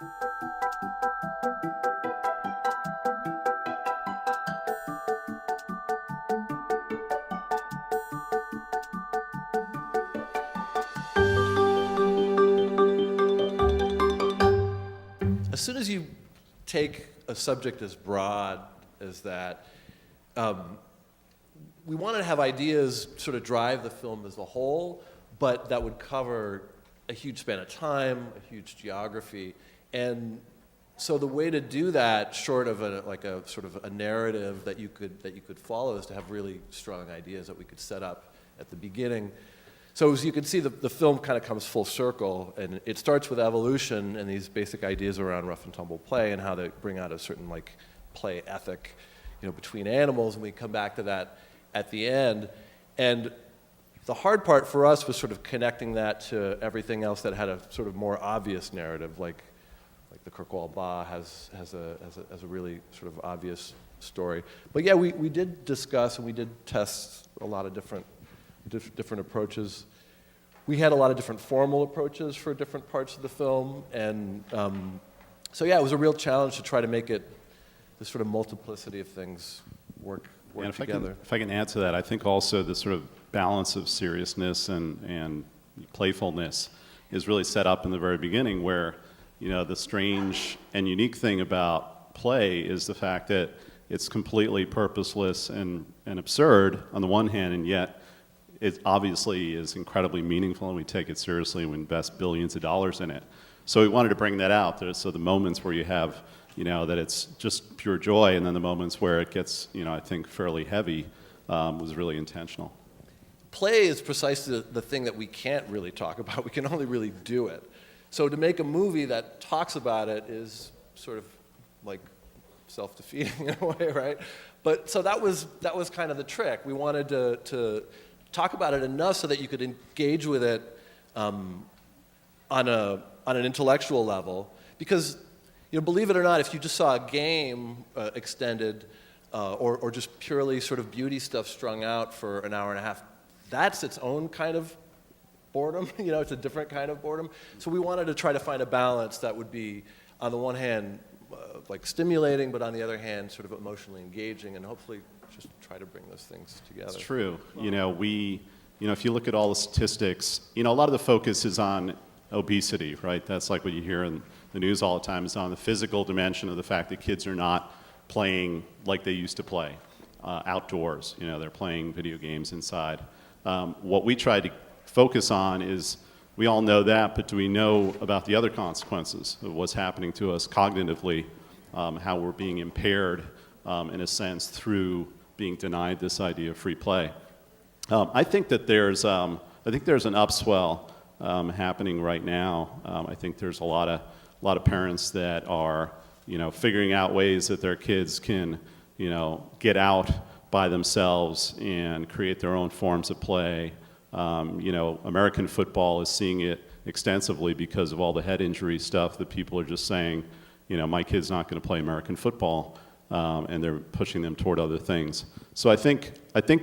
As soon as you take a subject as broad as that, we wanted to have ideas sort of drive the film as a whole, but that would cover a huge span of time, a huge geography, and so the way to do that, short of a sort of a narrative that you could follow, is to have really strong ideas that we could set up at the beginning. So as you can see, the film kind of comes full circle, and it starts with evolution and these basic ideas around rough and tumble play and how they bring out a certain play ethic, between animals, and we come back to that at the end. And the hard part for us was sort of connecting that to everything else that had a sort of more obvious narrative, like the Kirkwall Ba has a really sort of obvious story. But yeah, we did discuss and we did test a lot of different approaches. We had a lot of different formal approaches for different parts of the film, and so yeah, it was a real challenge to try to make it this sort of multiplicity of things work together. If I can add to that, I think also the sort of balance of seriousness and playfulness is really set up in the very beginning, where the strange and unique thing about play is the fact that it's completely purposeless and absurd on the one hand, and yet it obviously is incredibly meaningful, and we take it seriously and we invest billions of dollars in it. So we wanted to bring that out. So the moments where you have, that it's just pure joy, and then the moments where it gets, I think, fairly heavy, was really intentional. Play is precisely the thing that we can't really talk about. We can only really do it. So to make a movie that talks about it is sort of like self-defeating in a way, right? But so that was kind of the trick. We wanted to talk about it enough so that you could engage with it on an intellectual level. Because, believe it or not, if you just saw a game extended or just purely sort of beauty stuff strung out for an hour and a half, that's its own kind of boredom. It's a different kind of boredom. So we wanted to try to find a balance that would be, on the one hand, stimulating, but on the other hand, sort of emotionally engaging, and hopefully just try to bring those things together. It's true. If you look at all the statistics, a lot of the focus is on obesity, right? That's like what you hear in the news all the time, is on the physical dimension of the fact that kids are not playing like they used to play outdoors. They're playing video games inside. What we try to focus on is, we all know that, but do we know about the other consequences of what's happening to us cognitively, how we're being impaired in a sense through being denied this idea of free play. I think that there's an upswell happening right now. I think there's a lot of parents that are figuring out ways that their kids can get out by themselves and create their own forms of play. American football is seeing it extensively because of all the head injury stuff that people are just saying, my kid's not going to play American football. And they're pushing them toward other things. So I think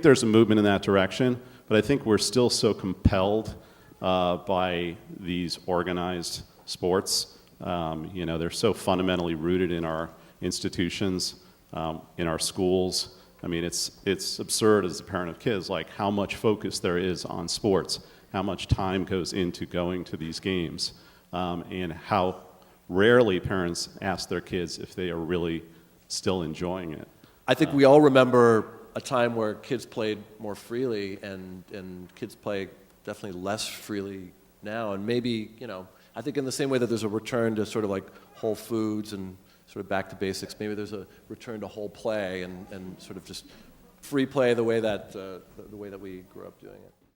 there's a movement in that direction, but I think we're still so compelled by these organized sports. They're so fundamentally rooted in our institutions, in our schools. I mean, it's absurd as a parent of kids, like how much focus there is on sports, how much time goes into going to these games, and how rarely parents ask their kids if they are really still enjoying it. I think we all remember a time where kids played more freely, and kids play definitely less freely now. And maybe, I think in the same way that there's a return to sort of like whole foods and sort of back to basics, maybe there's a return to whole play and sort of just free play the way that we grew up doing it.